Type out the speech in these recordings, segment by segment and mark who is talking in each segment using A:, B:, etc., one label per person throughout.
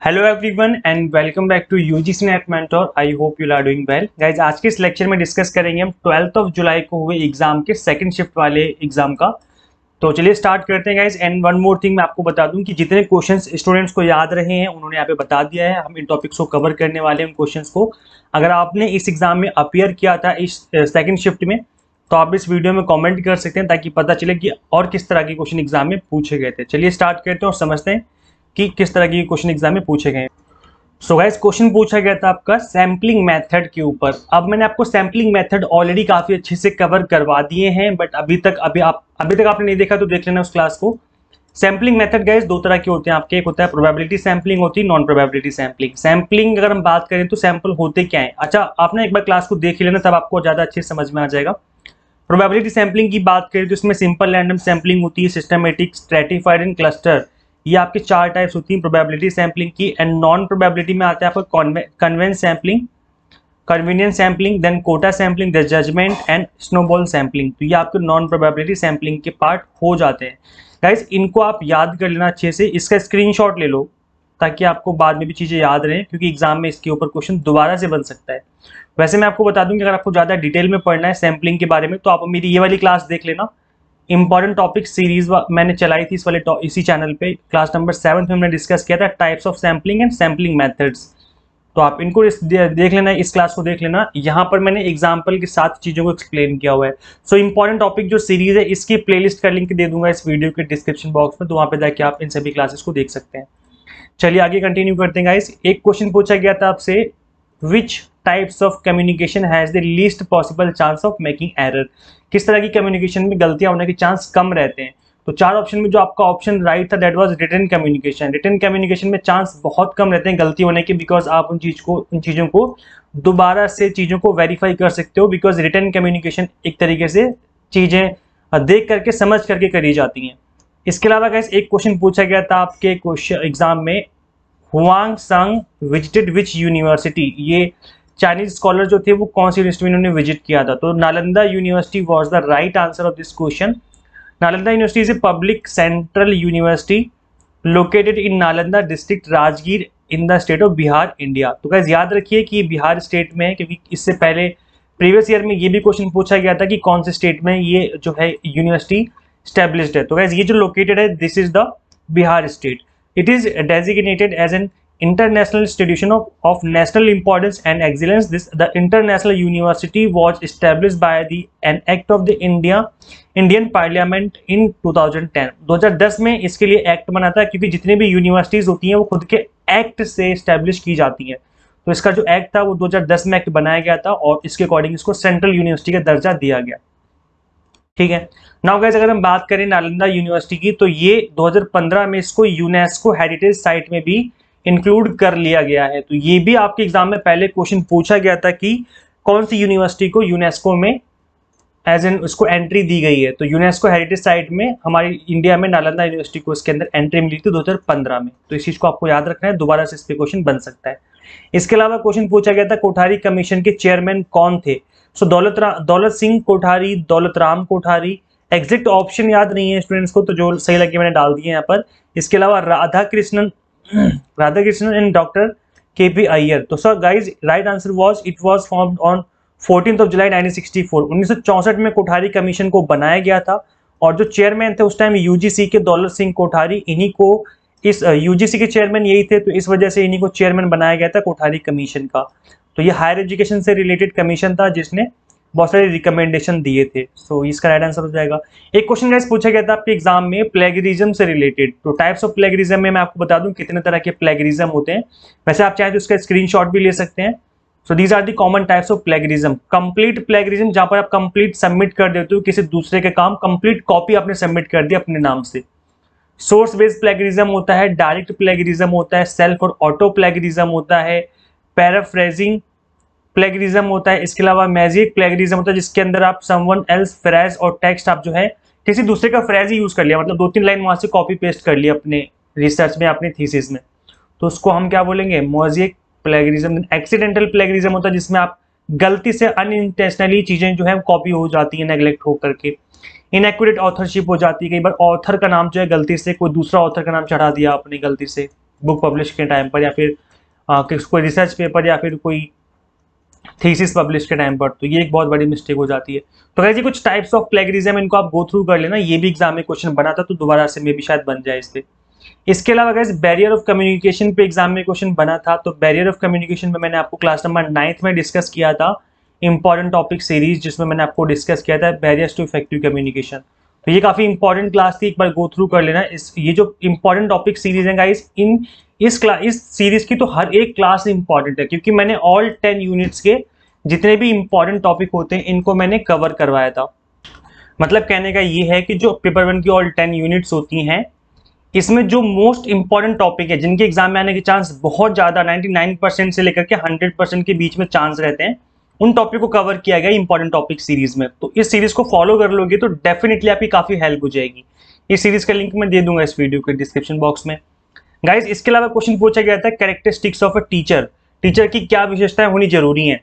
A: Hello everyone and welcome back to UGC NET mentor. I hope you are doing well guys. आज के इस lecture में discuss करेंगे हम 12 जुलाई को हुए एग्जाम के सेकंड शिफ्ट वाले एग्जाम का। तो चलिए स्टार्ट करते हैं guys. And one more thing मैं आपको बता दूं कि जितने क्वेश्चंस स्टूडेंट्स को याद रहे हैं उन्होंने यहाँ पे बता दिया है। हम इन टॉपिक्स को कवर करने वाले हैं, उन क्वेश्चंस को। अगर आपने इस एग्जाम में अपीयर किया था इस सेकेंड शिफ्ट में तो आप इस वीडियो में कॉमेंट कर सकते हैं ताकि पता चले कि और किस तरह के क्वेश्चन एग्जाम में पूछे गए थे। चलिए स्टार्ट करते हैं और समझते हैं कि किस तरह के क्वेश्चन एग्जाम में पूछे गए। सो गाइस, क्वेश्चन पूछा गया था आपका सैम्पलिंग मेथड के ऊपर। अब मैंने आपको सैम्पलिंग मेथड ऑलरेडी काफी अच्छे से कवर करवा दिए हैं, बट अभी तक आपने नहीं देखा तो देख लेना उस क्लास को। सैम्पलिंग मेथड गाइस दो तरह के होते हैं आपके। एक होता है प्रोबेबिलिटी सैम्पलिंग, होती है नॉन प्रोबेबिलिटी सैम्पलिंग। सैम्पलिंग अगर हम बात करें तो सैंपल होते क्या है, अच्छा आपने एक बार क्लास को देख ही लेना, तब आपको ज्यादा अच्छे से समझ में आ जाएगा। प्रोबेबिलिटी सैम्पलिंग की बात करें तो इसमें सिंपल रैंडम सैम्पलिंग होती है, सिस्टमेटिक, स्ट्रेटिफाइड एंड क्लस्टर। ये आपके चार टाइप्स होती हैं प्रोबेबिलिटी सैम्पलिंग की। एंड नॉन प्रोबेबिलिटी में आता है आपका convenience sampling, convenience sampling, then quota sampling, the judgement and snowball sampling. तो ये आपके नॉन प्रोबेबिलिटी सैम्पलिंग के पार्ट हो जाते हैं गाइस। इनको आप याद कर लेना अच्छे से, इसका स्क्रीनशॉट ले लो ताकि आपको बाद में भी चीज़ें याद रहें, क्योंकि एग्जाम में इसके ऊपर क्वेश्चन दोबारा से बन सकता है। वैसे मैं आपको बता दूं कि अगर आपको ज़्यादा डिटेल में पढ़ना है सैम्पलिंग के बारे में तो आप मेरी ये वाली क्लास देख लेना। इंपॉर्टेंट टॉपिक सीरीज मैंने चलाई थी इसी चैनल पे। क्लास नंबर 7 में हमने डिस्कस किया था types of sampling and sampling methods. तो आप इनको देख लेना, इस क्लास को देख लेना। यहाँ पर मैंने एग्जाम्पल के साथ चीज़ों को एक्सप्लेन किया हुआ है। सो इंपॉर्टेंट टॉपिक जो सीरीज है इसकी प्लेलिस्ट का लिंक दे दूंगा इस वीडियो के डिस्क्रिप्शन बॉक्स में, तो वहाँ पे जाके आप इन सभी क्लासेस को देख सकते हैं। चलिए आगे कंटिन्यू करते हैं गाइस। एक क्वेश्चन पूछा गया था आपसे, which types of communication has the least possible chance of making error. किस तरह की कम्युनिकेशन में गलतियां होने के चांस कम रहते हैं। तो चार ऑप्शन में जो आपका ऑप्शन राइट था that was written communication. Written communication में चांस बहुत कम रहते हैं गलती होने के, बिकॉज आप उन चीज़ों को दोबारा से चीज़ों को वेरीफाई कर सकते हो, बिकॉज रिटन कम्युनिकेशन एक तरीके से चीज़ें देख करके समझ करके करी जाती हैं। इसके अलावा गाइस एक क्वेश्चन पूछा गया था आपके क्वेश्चन एग्जाम में, हुआंग सांग विजिटेड विच यूनिवर्सिटी। ये चाइनीज स्कॉलर जो थे वो कौन सी यूनिवर्सिटी में उन्होंने विजिट किया था। तो Nalanda university was the right answer of this question. Nalanda university is a public central university located in Nalanda district Rajgir in the state of Bihar, India. तो गाइस याद रखिए कि बिहार स्टेट में है, क्योंकि इससे पहले प्रीवियस ईयर में ये भी क्वेश्चन पूछा गया था कि कौन से स्टेट में ये जो है यूनिवर्सिटी स्टैब्लिश्ड है। तो गाइस ये जो लोकेटेड है this is the Bihar state. It is designated as an international institution of national importance and excellence. The international university was established by an act of the Indian Parliament in 2010. 2010 में इसके लिए act बना था, क्योंकि जितनी भी universities होती हैं वो खुद के एक्ट से एस्टेब्लिश की जाती हैं। तो इसका जो एक्ट था वो 2010 में एक्ट बनाया गया था और इसके अकॉर्डिंग इसको सेंट्रल यूनिवर्सिटी का दर्जा दिया गया। ठीक है। नाउ गाइस अगर हम बात करें नालंदा यूनिवर्सिटी की, तो ये 2015 में इसको यूनेस्को हेरिटेज साइट में भी इंक्लूड कर लिया गया है। तो ये भी आपके एग्जाम में पहले क्वेश्चन पूछा गया था कि कौन सी यूनिवर्सिटी को यूनेस्को में एज एन उसको एंट्री दी गई है। तो यूनेस्को हेरिटेज साइट में हमारी इंडिया में नालंदा यूनिवर्सिटी को इसके अंदर एंट्री मिली थी 2015 में। तो इस चीज को आपको याद रखना है, दोबारा से इस पे क्वेश्चन बन सकता है। इसके अलावा क्वेश्चन पूछा गया था कोठारी कमीशन के चेयरमैन कौन थे। सो दौलत सिंह कोठारी, दौलत राम कोठारी। एग्जैक्ट ऑप्शन याद नहीं है स्टूडेंट्स को, तो जो सही लगे मैंने डाल दिए यहाँ पर। इसके अलावा Radha Krishnan and doctor KP Iyer. तो sir guys right answer was it was formed on 14 July 1964। 1964 में कोठारी कमीशन को बनाया गया था और जो चेयरमैन थे उस टाइम UGC के दौलत सिंह कोठारी, इन्हीं को इस UGC के चेयरमैन यही थे, तो इस वजह से इन्हीं को चेयरमैन बनाया गया था कोठारी कमीशन का। तो ये हायर एजुकेशन से रिलेटेड कमीशन था जिसने बहुत सारे रिकमेंडेशन दिए थे। सो इसका राइट आंसर हो जाएगा। एक क्वेश्चन गाइस पूछा गया था आपके एग्जाम में प्लेगरिज्म से रिलेटेड। तो टाइप्स ऑफ प्लेगरिज्म में मैं आपको बता दूं कितने तरह के प्लेगरिज्म होते हैं। वैसे आप चाहें तो उसका स्क्रीनशॉट भी ले सकते हैं। So these are the common types of plagiarism. Complete plagiarism, जहां पर आप कंप्लीट सबमिट कर देते हो किसी दूसरे के काम, कंप्लीट कॉपी आपने सबमिट कर दी अपने नाम से। सोर्स बेस्ड प्लेगरिज्म होता है, डायरेक्ट प्लेगरिज्म होता है, सेल्फ और ऑटो प्लेगरिज्म होता है, पैराफ्रेजिंग प्लेगरिज्म होता है। इसके अलावा मैजिक प्लेगरिज्म होता है जिसके अंदर आप समवन एल्स फ्रेज और टेक्स्ट आप जो है किसी दूसरे का फ्रेज ही यूज कर लिया, मतलब 2-3 लाइन वहां से कॉपी पेस्ट कर लिया अपने रिसर्च में, अपने थीसिस में, तो उसको हम क्या बोलेंगे, मैजिक प्लेगरिज्म। एक्सीडेंटल प्लेगरिज्म होता है जिसमें आप गलती से अनइंटेंशनली चीजें जो है कॉपी हो जाती है नेग्लेक्ट हो करके। इनएक्यूरेट ऑथरशिप हो जाती है, कई बार ऑथर का नाम जो है गलती से कोई दूसरा ऑथर का नाम चढ़ा दिया आपने गलती से, बुक पब्लिश के टाइम पर, या फिर कोई रिसर्च पेपर या फिर कोई थीसिस पब्लिश के टाइम पर, तो ये एक बहुत बड़ी मिस्टेक हो जाती है। तो गाइस ये कुछ टाइप्स ऑफ प्लेगरिज्म, इनको आप गो थ्रू कर लेना, ये भी एग्जाम में क्वेश्चन बना था, तो दोबारा से मे भी शायद बन जाए इस पे। इसके अलावा गाइस बैरियर ऑफ कम्युनिकेशन पे एग्जाम में क्वेश्चन बना था, तो बैरियर ऑफ कम्युनिकेशन में मैंने आपको क्लास नंबर 9th में डिस्कस किया था इंपॉर्टेंट टॉपिक सीरीज, जिसमें मैंने आपको डिस्कस किया था बैरियर्स टू इफेक्टिव कम्युनिकेशन। तो ये काफी इंपॉर्टेंट क्लास थी, एक बार गो थ्रू कर लेना। ये जो इंपॉर्टेंट टॉपिक सीरीज है गाइस, इस सीरीज की तो हर एक क्लास इंपॉर्टेंट है, क्योंकि मैंने ऑल 10 यूनिट्स के जितने भी इंपॉर्टेंट टॉपिक होते हैं इनको मैंने कवर करवाया था। मतलब कहने का ये है कि जो पेपर 1 की ऑल 10 यूनिट्स होती हैं, इसमें जो मोस्ट इंपॉर्टेंट टॉपिक है, जिनके एग्जाम में आने के चांस बहुत ज्यादा 99% से लेकर के 100% के बीच में चांस रहते हैं, उन टॉपिक को कवर किया गया इंपॉर्टेंट टॉपिक सीरीज में। तो इस सीरीज को फॉलो कर लोगे तो डेफिनेटली आपकी काफी हेल्प हो जाएगी। इस सीरीज का लिंक मैं दे दूंगा इस वीडियो के डिस्क्रिप्शन बॉक्स में। गाइस इसके अलावा क्वेश्चन पूछा गया था characteristics of a teacher, teacher की क्या विशेषताएं होनी जरूरी हैं।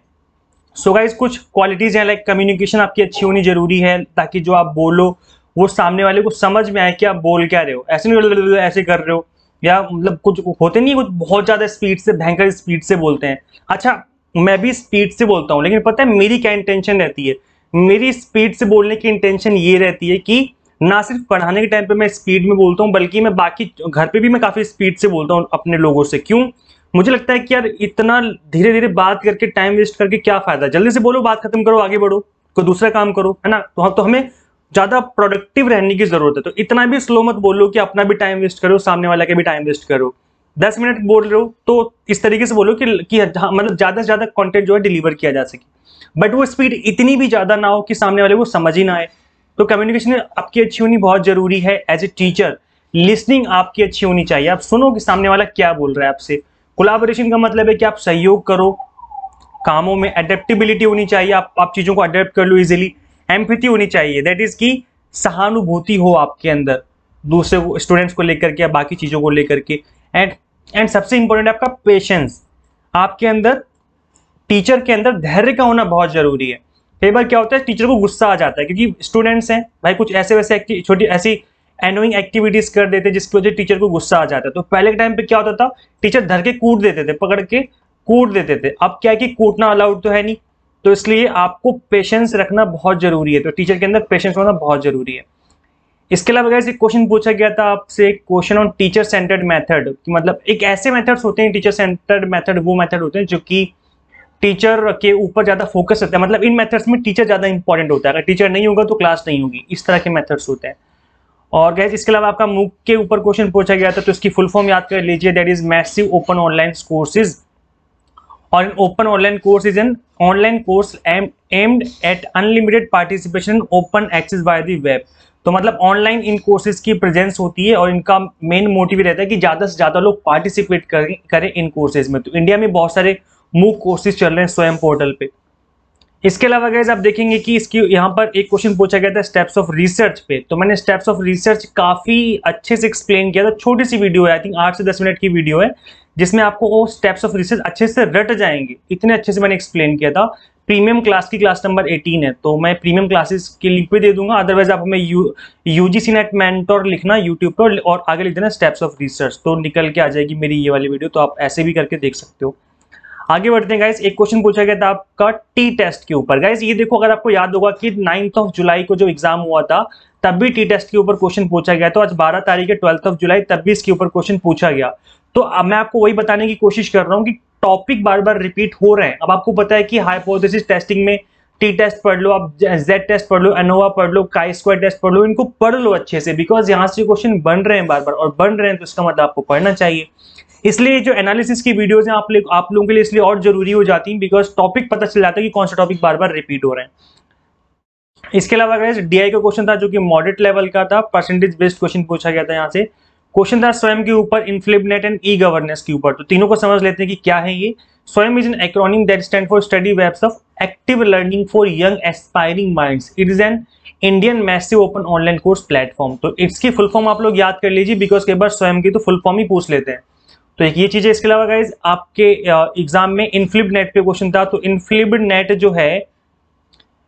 A: सो गाइस कुछ क्वालिटीज हैं, लाइक कम्युनिकेशन आपकी अच्छी होनी जरूरी है, ताकि जो आप बोलो वो सामने वाले को समझ में आए कि आप बोल क्या रहे हो, ऐसे नहीं ऐसे कर रहे हो, या मतलब कुछ होते नहीं, कुछ बहुत ज्यादा स्पीड से, भयंकर स्पीड से बोलते हैं। अच्छा मैं भी स्पीड से बोलता हूँ, लेकिन पता है मेरी क्या इंटेंशन रहती है, मेरी स्पीड से बोलने की इंटेंशन ये रहती है कि ना सिर्फ पढ़ाने के टाइम पे मैं स्पीड में बोलता हूँ, बल्कि मैं बाकी घर पे भी मैं काफी स्पीड से बोलता हूँ अपने लोगों से। क्यों? मुझे लगता है कि यार इतना धीरे धीरे बात करके टाइम वेस्ट करके क्या फायदा, जल्दी से बोलो, बात खत्म करो, आगे बढ़ो, कोई दूसरा काम करो, है ना। तो हमें ज्यादा प्रोडक्टिव रहने की जरूरत है। तो इतना भी स्लो मत बोलो कि अपना भी टाइम वेस्ट करो, सामने वाला के भी टाइम वेस्ट करो। 10 मिनट बोल रहे हो तो इस तरीके से बोलो कि मतलब ज्यादा से ज्यादा कंटेंट जो है डिलीवर किया जा सके, बट वो स्पीड इतनी भी ज्यादा ना हो कि सामने वाले को समझ ही ना आए। तो कम्युनिकेशन आपकी अच्छी होनी बहुत जरूरी है। एज ए टीचर लिसनिंग आपकी अच्छी होनी चाहिए, आप सुनो कि सामने वाला क्या बोल रहा है आपसे। कोलैबोरेशन का मतलब है कि आप सहयोग करो कामों में, एडेप्टेबिलिटी होनी चाहिए, आप चीजों को अडेप्ट कर लो इजीली। एम्पैथी होनी चाहिए, दैट इज की सहानुभूति हो आपके अंदर दूसरे स्टूडेंट्स को लेकर के या बाकी चीजों को लेकर के। एंड सबसे इंपॉर्टेंट है आपका पेशेंस, आपके अंदर टीचर के अंदर धैर्य का होना बहुत जरूरी है। कई बार क्या होता है टीचर को गुस्सा आ जाता है, क्योंकि स्टूडेंट्स हैं भाई, कुछ ऐसे वैसे छोटी ऐसी एनोइंग एक्टिविटीज कर देते हैं जिसकी वजह से टीचर को गुस्सा आ जाता है। तो पहले के टाइम पे क्या होता था, टीचर धर के कूट देते थे, पकड़ के कूट देते थे। अब क्या है कि कूटना अलाउड तो है नहीं, तो इसलिए आपको पेशेंस रखना बहुत जरूरी है। तो टीचर के अंदर पेशेंस होना बहुत जरूरी है। इसके अलावा एक क्वेश्चन पूछा गया था आपसे, question on teacher centred method, मतलब एक ऐसे मेथड्स होते हैं टीचर सेंटर्ड मेथड, वो मेथड होते हैं जो कि टीचर के ऊपर ज्यादा फोकस रहता है, मतलब इन मेथड्स में टीचर ज्यादा इंपॉर्टेंट होता है, अगर टीचर नहीं होगा तो क्लास नहीं होगी, इस तरह के मेथड्स होते हैं। और गैस इसके अलावा आपका मूक के ऊपर क्वेश्चन पूछा गया था, तो इसकी फुल फॉर्म याद कर लीजिए, that is massive open online courses. और an open online course is an online course aimed at unlimited participation open access by the web। तो मतलब ऑनलाइन इन कोर्सेज की प्रेजेंस होती है और इनका मेन मोटिव रहता है कि ज्यादा से ज्यादा लोग पार्टिसिपेट करें इन कोर्सेज में। तो इंडिया में बहुत सारे मूक कोर्सेज चल रहे हैं स्वयं पोर्टल पे। इसके अलावा गाइस आप देखेंगे कि इसकी यहाँ पर एक क्वेश्चन पूछा गया था स्टेप्स ऑफ रिसर्च पे, तो मैंने स्टेप्स ऑफ रिसर्च काफी अच्छे से एक्सप्लेन किया था। छोटी सी वीडियो है, आई थिंक 8 से 10 मिनट की वीडियो है, जिसमें आपको वो स्टेप्स ऑफ रिसर्च अच्छे से रट जाएंगे, इतने अच्छे से मैंने एक्सप्लेन किया था। प्रीमियम क्लास की क्लास नंबर 18 है, तो मैं प्रीमियम क्लासेस के लिंक पे दे दूंगा। अदरवाइज आप हमें यूजीसी नेट मेंटोर लिखना यूट्यूब पर और आगे लिख देना स्टेप्स ऑफ रिसर्च, तो निकल के आ जाएगी मेरी ये वाली वीडियो। तो आप ऐसे भी करके देख सकते हो। आगे बढ़ते हैं गाइस, एक क्वेश्चन पूछा गया था आपका टी टेस्ट के ऊपर। गाइस ये देखो, अगर आपको याद होगा कि 9 जुलाई को जो एग्जाम हुआ था तब भी टी टेस्ट के ऊपर क्वेश्चन पूछा गया। तो आज 12 तारीख है 12 जुलाई, तब भी इसके ऊपर क्वेश्चन पूछा गया। तो अब मैं आपको वही बताने की कोशिश कर रहा हूं कि टॉपिक बार बार रिपीट हो रहे हैं। अब आपको पता है कि हाइपोथेसिस टेस्टिंग में टी टेस्ट पढ़ लो, आप जेड टेस्ट पढ़ लो, एनोवा पढ़ लो, काई स्क्वायर टेस्ट पढ़ लो, इनको पढ़ लो अच्छे से, बिकॉज यहाँ से क्वेश्चन बन रहे हैं बार बार, और बन रहे हैं तो इसका मतलब आपको पढ़ना चाहिए। इसलिए जो एनालिसिस की वीडियोस हैं आप लोगों के लिए इसलिए और जरूरी हो जाती हैं, बिकॉज टॉपिक पता चल जाता है कि कौन सा टॉपिक बार बार रिपीट हो रहे हैं। इसके अलावा गाइस डीआई का क्वेश्चन था जो कि मॉडरेट लेवल का था, परसेंटेज बेस्ड क्वेश्चन पूछा गया था। यहाँ से क्वेश्चन था स्वयं के ऊपर, इन्फ्लिबनेट एंड ई गवर्नेंस के ऊपर। तो तीनों को समझ लेते हैं कि क्या है ये। स्वयं is an acronym that stand for study webs of active learning for young aspiring minds. It is an Indian massive open online course platform. तो इसकी फुल फॉर्म आप लोग याद कर लीजिए, बिकॉज कई बार स्वयं की तो फुल फॉर्म ही पूछ लेते हैं। तो एक ये चीज है। इसके अलावा गाइज आपके एग्जाम में इनफ्लिबनेट पे क्वेश्चन था, तो इनफ्लिबनेट जो है,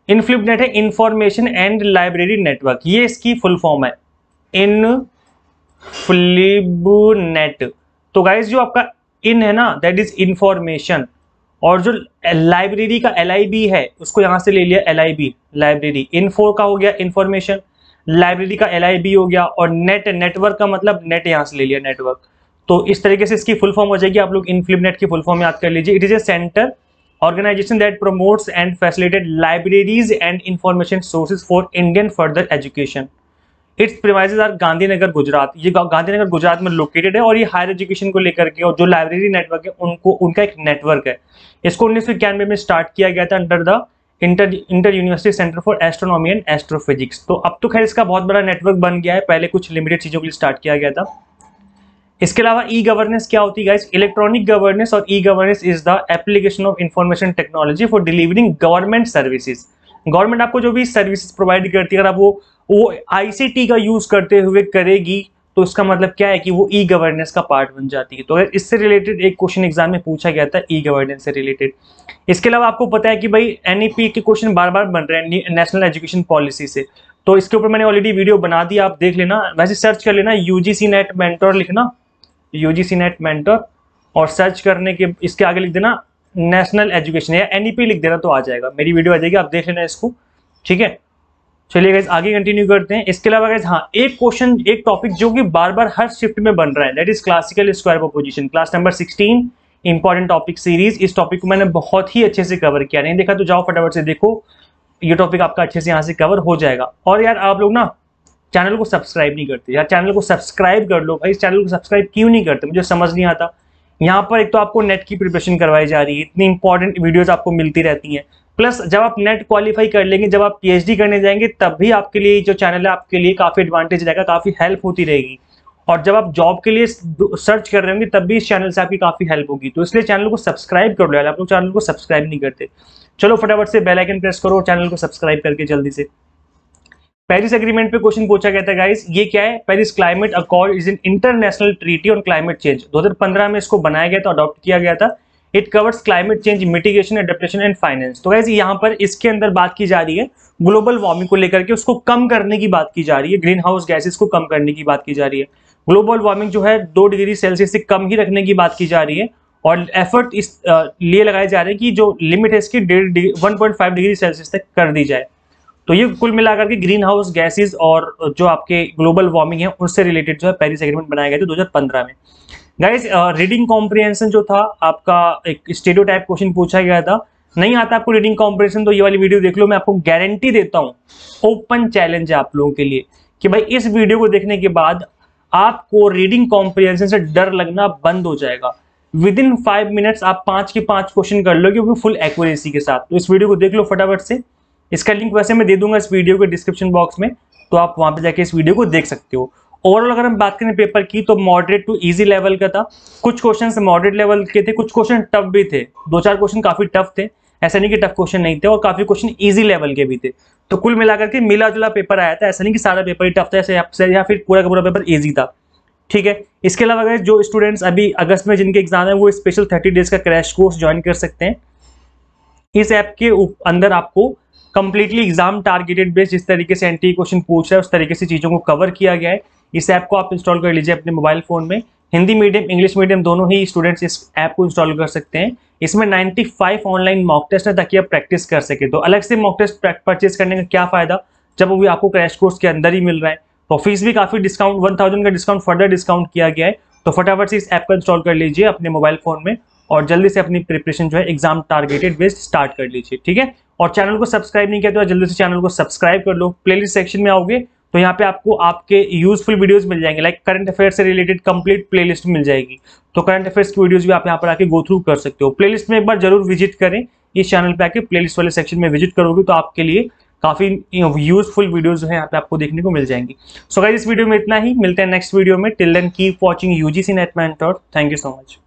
A: इनफ्लिबनेट है इंफॉर्मेशन एंड लाइब्रेरी नेटवर्क, ये इसकी फुल फॉर्म है, इनफ्लिबनेट। तो गाइज जो आपका इन है ना, दैट इज इंफॉर्मेशन, और जो लाइब्रेरी का LIB है उसको यहां से ले लिया LIB लाइब्रेरी। इन्फो का हो गया इंफॉर्मेशन, लाइब्रेरी का LIB हो गया, और नेटवर्क का मतलब नेट यहां से ले लिया नेटवर्क। तो इस तरीके से इसकी फुल फॉर्म हो जाएगी, आप लोग इनफ्लिपनेट की फुल फॉर्म याद कर लीजिए। It is a centre organization that promotes and facilitates libraries and information sources for Indian further education. Its premises are Gandhinagar Gujarat. ये गांधीनगर गुजरात में लोकेटेड है, और ये हायर एजुकेशन को लेकर के और जो लाइब्रेरी नेटवर्क है उनका एक नेटवर्क है। इसको 1991 में स्टार्ट किया गया था under the inter university centre for astronomy and astrophysics. तो अब तो खैर इसका बहुत बड़ा नेटवर्क बन गया है, पहले कुछ लिमिटेड चीजों के लिए स्टार्ट किया गया था। इसके अलावा ई गवर्नेंस क्या होती है गाइस? इलेक्ट्रॉनिक गवर्नेंस, और e governance is the application of information technology for delivering government services. Government आपको जो भी सर्विसेज प्रोवाइड करती है, अगर आप वो ICT का यूज करते हुए करेगी तो इसका मतलब क्या है कि वो ई गवर्नेंस का पार्ट बन जाती है। तो अगर इससे रिलेटेड एक क्वेश्चन एग्जाम में पूछा गया था ई गवर्नेंस से रिलेटेड। इसके अलावा आपको पता है कि भाई NEP के क्वेश्चन बार बार बन रहे हैं नेशनल एजुकेशन पॉलिसी से, तो इसके ऊपर मैंने ऑलरेडी वीडियो बना दी, आप देख लेना। वैसे सर्च कर लेना UGC नेट मेंटोर लिखना, UGC नेट मेंटोर, और सर्च करने के इसके आगे लिख देना नेशनल एजुकेशन या NEP लिख देना तो आ जाएगा, मेरी वीडियो आ जाएगी, आप देख लेना इसको, ठीक है। चलिए गाइस आगे कंटिन्यू करते हैं। इसके अलावा गाइस हाँ, एक क्वेश्चन, एक टॉपिक जो कि बार बार हर शिफ्ट में बन रहा है, that is classical square proposition, class number 16 important topic series. इस टॉपिक को मैंने बहुत ही अच्छे से कवर किया, नहीं देखा तो जाओ फटाफट से देखो, ये टॉपिक आपका अच्छे से यहाँ से कवर हो जाएगा। और यार आप लोग ना चैनल को सब्सक्राइब नहीं करते यार, चैनल को सब्सक्राइब कर लो भाई। इस चैनल को सब्सक्राइब क्यों नहीं करते मुझे समझ नहीं आता। यहाँ पर एक तो आपको नेट की प्रिपरेशन करवाई जा रही है, इतनी इंपॉर्टेंट वीडियोस आपको मिलती रहती हैं, प्लस जब आप नेट क्वालिफाई कर लेंगे, जब आप PhD करने जाएंगे, तब भी आपके लिए जो चैनल है आपके लिए काफी एडवांटेज रहेगा, काफी हेल्प होती रहेगी। और जब आप जॉब के लिए सर्च कर रहे होंगे तब भी इस चैनल से आपकी काफी हेल्प होगी। तो इसलिए चैनल को सब्सक्राइब कर लो यार, आप लोग चैनल को सब्सक्राइब नहीं करते। चलो फटाफट से बेल आइकन प्रेस करो और चैनल को सब्सक्राइब करके जल्दी से। पेरिस एग्रीमेंट पे क्वेश्चन पूछा गया था गाइस, ये क्या है? Paris climate accord is an international treaty on climate change. 2015 में इसको बनाया गया था, अडॉप्ट किया गया था। It covers climate change mitigation, adaptation and finance. तो गाइस यहाँ पर इसके अंदर बात की जा रही है ग्लोबल वार्मिंग को लेकर के, उसको कम करने की बात की जा रही है, ग्रीन हाउस गैसेस को कम करने की बात की जा रही है। ग्लोबल वार्मिंग जो है 2 डिग्री सेल्सियस से कम ही रखने की बात की जा रही है, और एफर्ट इस लिए लगाए जा रहे हैं कि जो लिमिट है इसकी 1.5 डिग्री सेल्सियस तक कर दी जाए। तो ये कुल मिलाकर के ग्रीन हाउस गैसेस और जो आपके ग्लोबल वार्मिंग है उससे रिलेटेड जो है पेरिस एग्रीमेंट बनाया गया था 2015 में। गाइस रीडिंग कॉम्प्रिहेंशन जो था आपका, एक स्टेरियोटाइप क्वेश्चन पूछा गया था। नहीं आता आपको रीडिंग कॉम्प्रिहेंशन तो ये वाली वीडियो देख लो, मैं आपको गारंटी देता हूँ, ओपन चैलेंज है आप लोगों के लिए कि भाई इस वीडियो को देखने के बाद आपको रीडिंग कॉम्प्रिहेंशन से डर लगना बंद हो जाएगा। विद इन 5 मिनट्स आप 5 के 5 क्वेश्चन कर लोगे, क्योंकि फुल एक्यूरेसी के साथ। तो इस वीडियो को देख लो फटाफट से, इसका लिंक वैसे मैं दे दूंगा इस वीडियो के डिस्क्रिप्शन बॉक्स में, तो आप वहां पे जाके इस वीडियो को देख सकते हो। ओवरऑल अगर हम बात करें पेपर की, तो मॉडरेट टू इजी लेवल का था। कुछ क्वेश्चन मॉडरेट लेवल के थे, कुछ क्वेश्चन टफ भी थे, 2-4 क्वेश्चन काफी टफ थे, ऐसा नहीं कि टफ क्वेश्चन नहीं थे, और काफी क्वेश्चन इजी लेवल के भी थे। तो कुल मिलाकर के मिला जुला पेपर आया था, ऐसा नहीं कि सारा पेपर ही टफ था या फिर पूरा का पूरा पेपर ईजी था, ठीक है। इसके अलावा अगर जो स्टूडेंट्स अभी अगस्त में जिनके एग्जाम है, वो स्पेशल 30 डेज का क्रैश कोर्स ज्वाइन कर सकते हैं। इस ऐप के अंदर आपको कंप्लीटली एग्जाम टारगेटेड बेस्ड, जिस तरीके से एंटी क्वेश्चन पूछ रहा है उस तरीके से चीजों को कवर किया गया है। इस ऐप को आप इंस्टॉल कर लीजिए अपने मोबाइल फोन में। हिंदी मीडियम, इंग्लिश मीडियम दोनों ही स्टूडेंट्स इस ऐप को इंस्टॉल कर सकते हैं। इसमें 95 ऑनलाइन मॉक टेस्ट है, ताकि आप प्रैक्टिस कर सके। तो अलग से मॉक टेस्ट परचेज करने का क्या फायदा, जब वो भी आपको क्रैश कोर्स के अंदर ही मिल रहा है। तो फीस भी काफी डिस्काउंट, 1000 का डिस्काउंट फर्दर डिस्काउंट किया गया है। तो फटाफट से इस ऐप को इंस्टॉल कर लीजिए अपने मोबाइल फोन में, और जल्दी से अपनी प्रिपरेशन जो है एग्जाम टारगेटेड बेस्ड स्टार्ट कर लीजिए, ठीक है। और चैनल को सब्सक्राइब नहीं किया तो जल्दी से चैनल को सब्सक्राइब कर लो। प्लेलिस्ट सेक्शन में आओगे तो यहाँ पे आपको आपके यूजफुल वीडियोस मिल जाएंगे, लाइक करंट अफेयर से रिलेटेड कंप्लीट प्लेलिस्ट मिल जाएगी। तो करंट अफेयर्स की वीडियोस भी आप यहाँ पर आके गो थ्रू कर सकते हो। प्लेलिस्ट में एक बार जरूर विजिट करें, इस चैनल पे आके प्लेलिस्ट वाले सेक्शन में विजिट करोगे तो आपके लिए काफी यूजफुल वीडियोस जो है यहाँ पे आपको देखने को मिल जाएंगी। सो गाइस इस वीडियो में इतना ही, मिलते हैं नेक्स्ट वीडियो में। Till then keep watching UGC NET mentor. Thank you so much.